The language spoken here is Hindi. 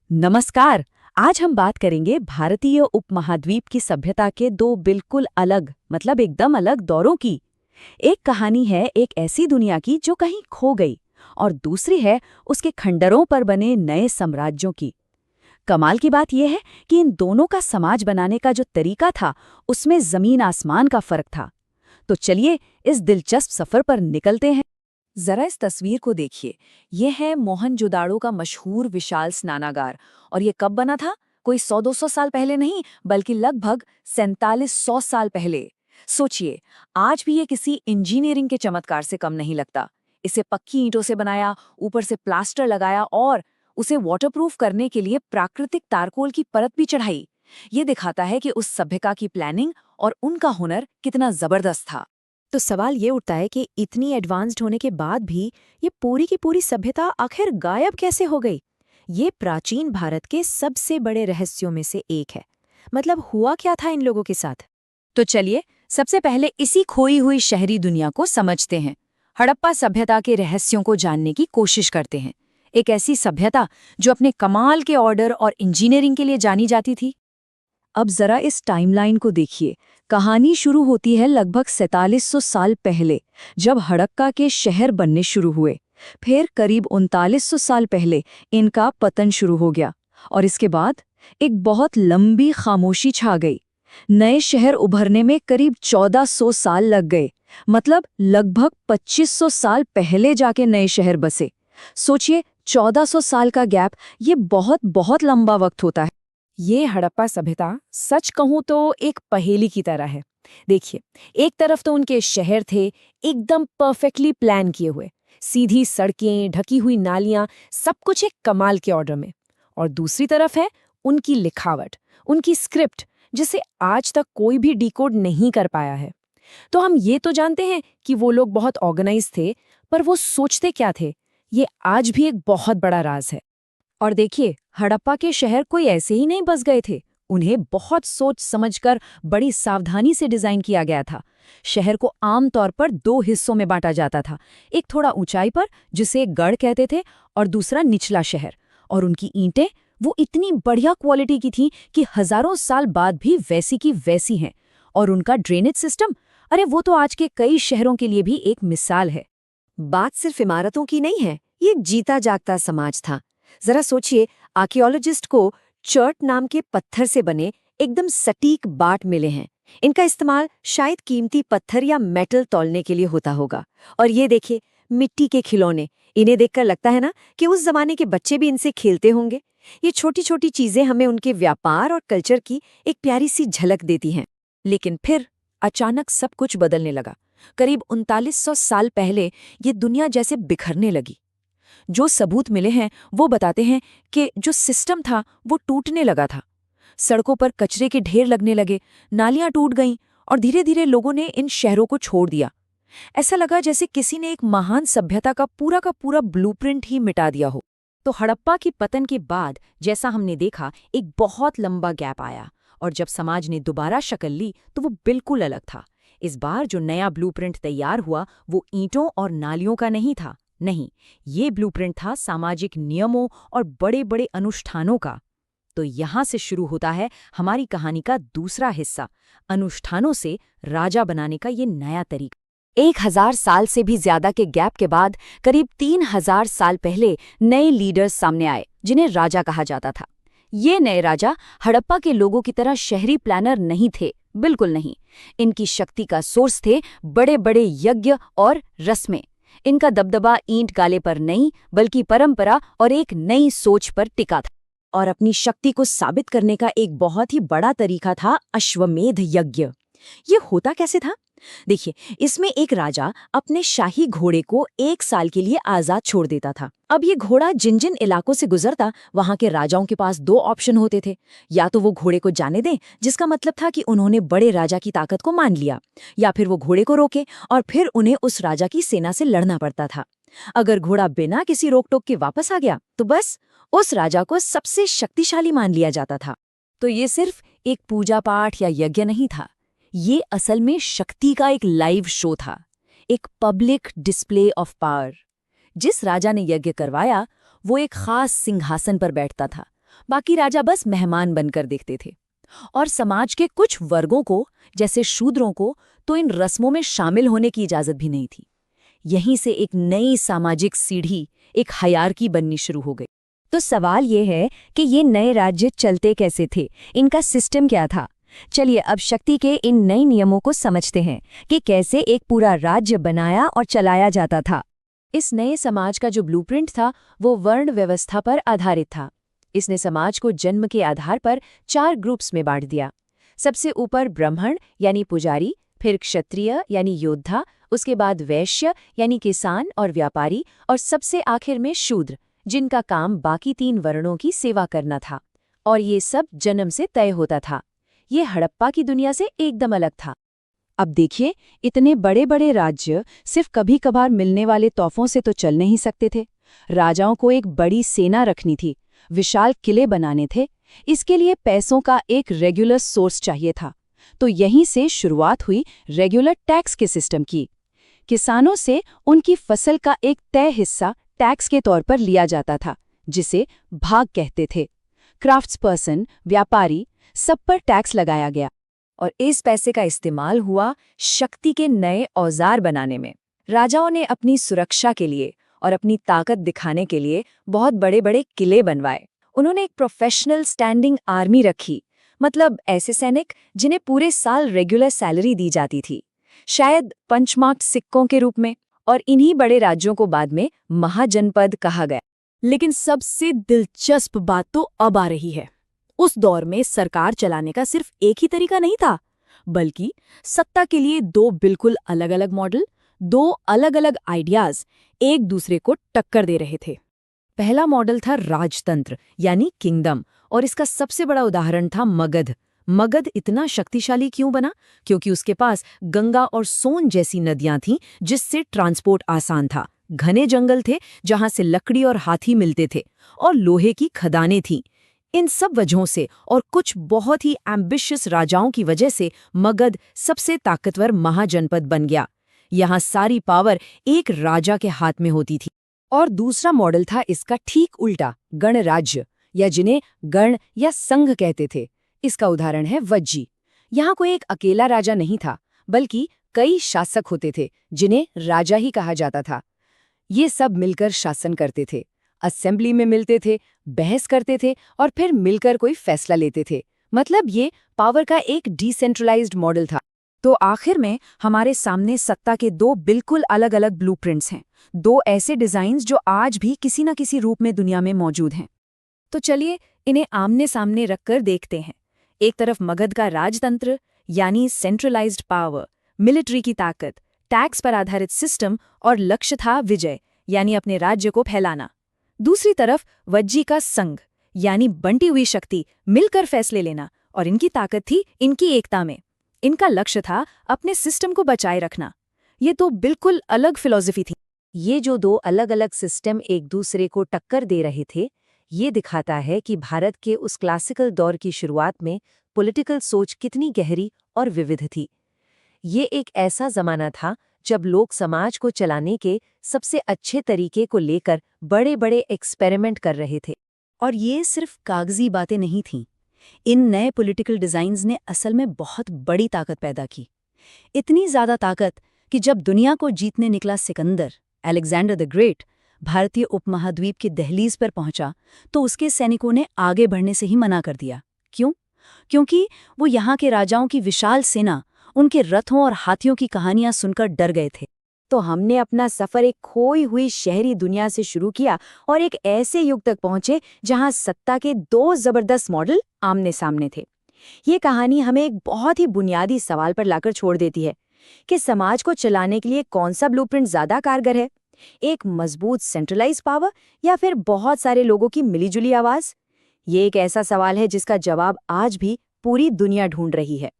नमस्कार। आज हम बात करेंगे भारतीय उपमहाद्वीप की सभ्यता के दो बिल्कुल अलग एकदम अलग दौरों की। एक कहानी है एक ऐसी दुनिया की जो कहीं खो गई और दूसरी है उसके खंडरों पर बने नए साम्राज्यों की। कमाल की बात यह है कि इन दोनों का समाज बनाने का जो तरीका था उसमें जमीन आसमान का फर्क था। तो चलिए इस दिलचस्प सफर पर निकलते हैं। जरा इस तस्वीर को देखिए। यह है मोहनजोदाड़ो का मशहूर विशाल स्नानागार। और ये कब बना था? कोई 100-200 साल पहले नहीं, बल्कि लगभग 4700 साल पहले। सोचिए, आज भी ये किसी इंजीनियरिंग के चमत्कार से कम नहीं लगता। इसे पक्की ईंटों से बनाया, ऊपर से प्लास्टर लगाया और उसे वाटरप्रूफ करने के लिए प्राकृतिक तारकोल की परत भी चढ़ाई। ये दिखाता है कि उस सभ्यता की प्लानिंग और उनका हुनर कितना जबरदस्त था। तो सवाल ये उठता है कि इतनी एडवांस्ड होने के बाद भी ये पूरी की पूरी सभ्यता आखिर गायब कैसे हो गई? ये प्राचीन भारत के सबसे बड़े रहस्यों में से एक है। हुआ क्या था इन लोगों के साथ? तो चलिए सबसे पहले इसी खोई हुई शहरी दुनिया को समझते हैं। हड़प्पा सभ्यता के रहस्यों को जानने की कोशिश करते हैं। एक ऐसी सभ्यता जो अपने कमाल के ऑर्डर और इंजीनियरिंग के लिए जानी जाती थी। अब जरा इस टाइमलाइन को देखिए। कहानी शुरू होती है लगभग 4700 साल पहले, जब हड़प्पा के शहर बनने शुरू हुए। फिर करीब 3900 साल पहले इनका पतन शुरू हो गया और इसके बाद एक बहुत लंबी खामोशी छा गई। नए शहर उभरने में करीब 1400 साल लग गए। लगभग 2500 साल पहले जाके नए शहर बसे। सोचिए, 1400 साल का गैप, ये बहुत बहुत लंबा वक्त होता है। ये हड़प्पा सभ्यता सच कहूं तो एक पहेली की तरह है। देखिए, एक तरफ तो उनके शहर थे, एकदम परफेक्टली प्लान किए हुए, सीधी सड़कें, ढकी हुई नालियां, सब कुछ एक कमाल के ऑर्डर में। और दूसरी तरफ है उनकी लिखावट, उनकी स्क्रिप्ट, जिसे आज तक कोई भी डिकोड नहीं कर पाया है। तो हम ये तो जानते हैं कि वो लोग बहुत ऑर्गेनाइज थे, पर वो सोचते क्या थे, ये आज भी एक बहुत बड़ा राज है। और देखिए, हड़प्पा के शहर कोई ऐसे ही नहीं बस गए थे। उन्हें बहुत सोच समझकर बड़ी सावधानी से डिजाइन किया गया था। शहर को आमतौर पर दो हिस्सों में बांटा जाता था। एक थोड़ा ऊंचाई पर, जिसे एक गढ़ कहते थे, और दूसरा निचला शहर। और उनकी ईंटें वो इतनी बढ़िया क्वालिटी की थीं कि हजारों साल बाद भी वैसी की वैसी हैं। और उनका ड्रेनेज सिस्टम, अरे वो तो आज के कई शहरों के लिए भी एक मिसाल है। बात सिर्फ इमारतों की नहीं है, ये एक जीता जागता समाज था। जरा सोचिए, आर्कियोलॉजिस्ट को चर्ट नाम के पत्थर से बने एकदम सटीक बाट मिले हैं। इनका इस्तेमाल शायद कीमती पत्थर या मेटल तौलने के लिए होता होगा। और ये देखिए, मिट्टी के खिलौने, इन्हें देखकर लगता है ना कि उस जमाने के बच्चे भी इनसे खेलते होंगे। ये छोटी छोटी चीजें हमें उनके व्यापार और कल्चर की एक प्यारी सी झलक देती हैं। लेकिन फिर अचानक सब कुछ बदलने लगा। करीब 3900 साल पहले ये दुनिया जैसे बिखरने लगी। जो सबूत मिले हैं वो बताते हैं कि जो सिस्टम था वो टूटने लगा था। सड़कों पर कचरे के ढेर लगने लगे, नालियां टूट गईं और धीरे धीरे लोगों ने इन शहरों को छोड़ दिया। ऐसा लगा जैसे किसी ने एक महान सभ्यता का पूरा ब्लूप्रिंट ही मिटा दिया हो। तो हड़प्पा की पतन के बाद, जैसा हमने देखा, एक बहुत लंबा गैप आया। और जब समाज ने दोबारा शक्ल ली तो वो बिल्कुल अलग था। इस बार जो नया ब्लूप्रिंट तैयार हुआ वो ईंटों और नालियों का नहीं था। नहीं, ये ब्लूप्रिंट था सामाजिक नियमों और बड़े बड़े अनुष्ठानों का। तो यहाँ से शुरू होता है हमारी कहानी का दूसरा हिस्सा, अनुष्ठानों से राजा बनाने का ये नया तरीका। 1000 साल से भी ज्यादा के गैप के बाद करीब 3000 साल पहले नए लीडर्स सामने आए, जिन्हें राजा कहा जाता था। ये नए राजा हड़प्पा के लोगों की तरह शहरी प्लानर नहीं थे, बिल्कुल नहीं। इनकी शक्ति का सोर्स थे बड़े बड़े यज्ञ और रस्में। इनका दबदबा ईंट गाले पर नहीं, बल्कि परंपरा और एक नई सोच पर टिका था। और अपनी शक्ति को साबित करने का एक बहुत ही बड़ा तरीका था अश्वमेध यज्ञ। ये होता कैसे था? देखिए, इसमें एक राजा अपने शाही घोड़े को 1 साल के लिए आजाद छोड़ देता था। अब ये घोड़ा जिन जिन इलाकों से गुजरता, वहां के राजाओं के पास 2 ऑप्शन होते थे। या तो वो घोड़े को जाने दें, जिसका मतलब था कि उन्होंने बड़े राजा की ताकत को मान लिया, या फिर वो घोड़े को रोके और फिर उन्हें उस राजा की सेना से लड़ना पड़ता था। अगर घोड़ा बिना किसी रोक टोक के वापस आ गया तो बस उस राजा को सबसे शक्तिशाली मान लिया जाता था। तो ये सिर्फ एक पूजा पाठ या यज्ञ नहीं था, ये असल में शक्ति का एक लाइव शो था, एक पब्लिक डिस्प्ले ऑफ पावर। जिस राजा ने यज्ञ करवाया वो एक खास सिंहासन पर बैठता था बाकी राजा बस मेहमान बनकर देखते थे। और समाज के कुछ वर्गों को, जैसे शूद्रों को, तो इन रस्मों में शामिल होने की इजाजत भी नहीं थी। यहीं से एक नई सामाजिक सीढ़ी, एक हायरार्की बननी शुरू हो गई। तो सवाल ये है कि ये नए राज्य चलते कैसे थे, इनका सिस्टम क्या था। चलिए अब शक्ति के इन नए नियमों को समझते हैं कि कैसे एक पूरा राज्य बनाया और चलाया जाता था। इस नए समाज का जो ब्लूप्रिंट था वो वर्ण व्यवस्था पर आधारित था। इसने समाज को जन्म के आधार पर 4 ग्रुप्स में बांट दिया। सबसे ऊपर ब्राह्मण यानी पुजारी, फिर क्षत्रिय यानी योद्धा, उसके बाद वैश्य यानी किसान और व्यापारी, और सबसे आखिर में शूद्र, जिनका काम बाकी 3 वर्णों की सेवा करना था। और ये सब जन्म से तय होता था। ये हड़प्पा की दुनिया से एकदम अलग था। अब देखिए, इतने बड़े बड़े राज्य सिर्फ कभी कभार मिलने वाले तोहफों से तो चल नहीं सकते थे। राजाओं को एक बड़ी सेना रखनी थी, विशाल किले बनाने थे। इसके लिए पैसों का एक रेगुलर सोर्स चाहिए था। तो यहीं से शुरुआत हुई रेगुलर टैक्स के सिस्टम की। किसानों से उनकी फसल का एक तय हिस्सा टैक्स के तौर पर लिया जाता था, जिसे भाग कहते थे। क्राफ्ट्सपर्सन, व्यापारी, सब पर टैक्स लगाया गया। और इस पैसे का इस्तेमाल हुआ शक्ति के नए औजार बनाने में। राजाओं ने अपनी सुरक्षा के लिए और अपनी ताकत दिखाने के लिए बहुत बड़े बड़े किले बनवाए। उन्होंने एक प्रोफेशनल स्टैंडिंग आर्मी रखी, मतलब ऐसे सैनिक जिन्हें पूरे साल रेगुलर सैलरी दी जाती थी, शायद पंचमार्क सिक्कों के रूप में। और इन्हीं बड़े राज्यों को बाद में महाजनपद कहा गया। लेकिन सबसे दिलचस्प बात तो अब आ रही है। उस दौर में सरकार चलाने का सिर्फ एक ही तरीका नहीं था, बल्कि सत्ता के लिए 2 बिल्कुल अलग अलग मॉडल, 2 अलग अलग आइडियाज एक दूसरे को टक्कर दे रहे थे। पहला मॉडल था राजतंत्र यानी किंगडम, और इसका सबसे बड़ा उदाहरण था मगध। मगध इतना शक्तिशाली क्यों बना? क्योंकि उसके पास गंगा और सोन जैसी नदियां थीं, जिससे ट्रांसपोर्ट आसान था। घने जंगल थे जहां से लकड़ी और हाथी मिलते थे, और लोहे की खदानें थीं। इन सब वजहों से और कुछ बहुत ही एम्बिशियस राजाओं की वजह से मगध सबसे ताकतवर महाजनपद बन गया। यहाँ सारी पावर एक राजा के हाथ में होती थी। और दूसरा मॉडल था इसका ठीक उल्टा, गणराज्य, या जिन्हें गण या संघ कहते थे। इसका उदाहरण है वज्जी। यहाँ कोई एक अकेला राजा नहीं था, बल्कि कई शासक होते थे जिन्हें राजा ही कहा जाता था। ये सब मिलकर शासन करते थे, असेंबली में मिलते थे, बहस करते थे और फिर मिलकर कोई फैसला लेते थे। मतलब ये पावर का एक डिसेंट्रलाइज्ड मॉडल था। तो आखिर में हमारे सामने सत्ता के 2 बिल्कुल अलग अलग ब्लूप्रिंट्स हैं, 2 ऐसे डिजाइन्स जो आज भी किसी न किसी रूप में दुनिया में मौजूद हैं। तो चलिए इन्हें आमने सामने रखकर देखते हैं। एक तरफ मगध का राजतंत्र यानी सेंट्रलाइज्ड पावर, मिलिट्री की ताकत, टैक्स पर आधारित सिस्टम, और लक्ष्य था विजय यानी अपने राज्य को फैलाना। दूसरी तरफ वज्जी का संघ यानी बंटी हुई शक्ति, मिलकर फैसले लेना, और इनकी ताकत थी इनकी एकता में। इनका लक्ष्य था अपने सिस्टम को बचाए रखना। ये 2 बिल्कुल अलग फिलॉसफी थी। ये जो 2 अलग अलग सिस्टम एक दूसरे को टक्कर दे रहे थे, ये दिखाता है कि भारत के उस क्लासिकल दौर की शुरुआत में पॉलिटिकल सोच कितनी गहरी और विविध थी। ये एक ऐसा जमाना था जब लोग समाज को चलाने के सबसे अच्छे तरीके को लेकर बड़े-बड़े एक्सपेरिमेंट कर रहे थे। और ये सिर्फ कागजी बातें नहीं थीं। इन नए पॉलिटिकल डिजाइन्स ने असल में बहुत बड़ी ताकत पैदा की। इतनी ज्यादा ताकत कि जब दुनिया को जीतने निकला सिकंदर, अलेक्जेंडर द ग्रेट, भारतीय उपमहाद्वीप की दहलीज पर पहुंचा, तो उसके सैनिकों ने आगे बढ़ने से ही मना कर दिया। क्यों? क्योंकि वो यहाँ के राजाओं की विशाल सेना, उनके रथों और हाथियों की कहानियां सुनकर डर गए थे। तो हमने अपना सफर एक खोई हुई शहरी दुनिया से शुरू किया और एक ऐसे युग तक पहुंचे जहां सत्ता के 2 जबरदस्त मॉडल आमने सामने थे। ये कहानी हमें एक बहुत ही बुनियादी सवाल पर लाकर छोड़ देती है कि समाज को चलाने के लिए कौन सा ब्लूप्रिंट ज्यादा कारगर है, एक मजबूत सेंट्रलाइज पावर या फिर बहुत सारे लोगों की मिलीजुली आवाज। ये एक ऐसा सवाल है जिसका जवाब आज भी पूरी दुनिया ढूंढ रही है।